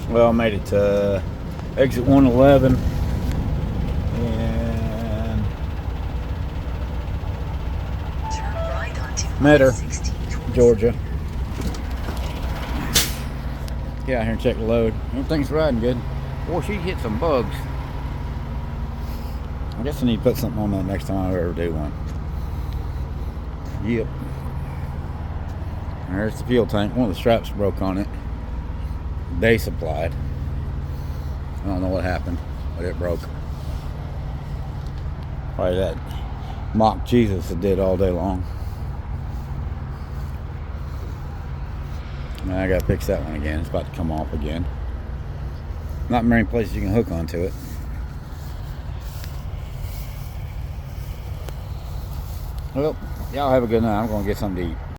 Well, I made it to exit 111 and Turn right onto Metter, I-16 Georgia. Get out here and check the load. Everything's riding good. Boy, she hit some bugs. I guess I need to put something on that next time I ever do one. Yep. There's the fuel tank. One of the straps broke on it. They supplied. I don't know what happened, but it broke. Probably that mock Jesus that did all day long. Now I gotta fix that one again. It's about to come off again. Not many places you can hook onto it. Well, y'all have a good night. I'm gonna get something to eat.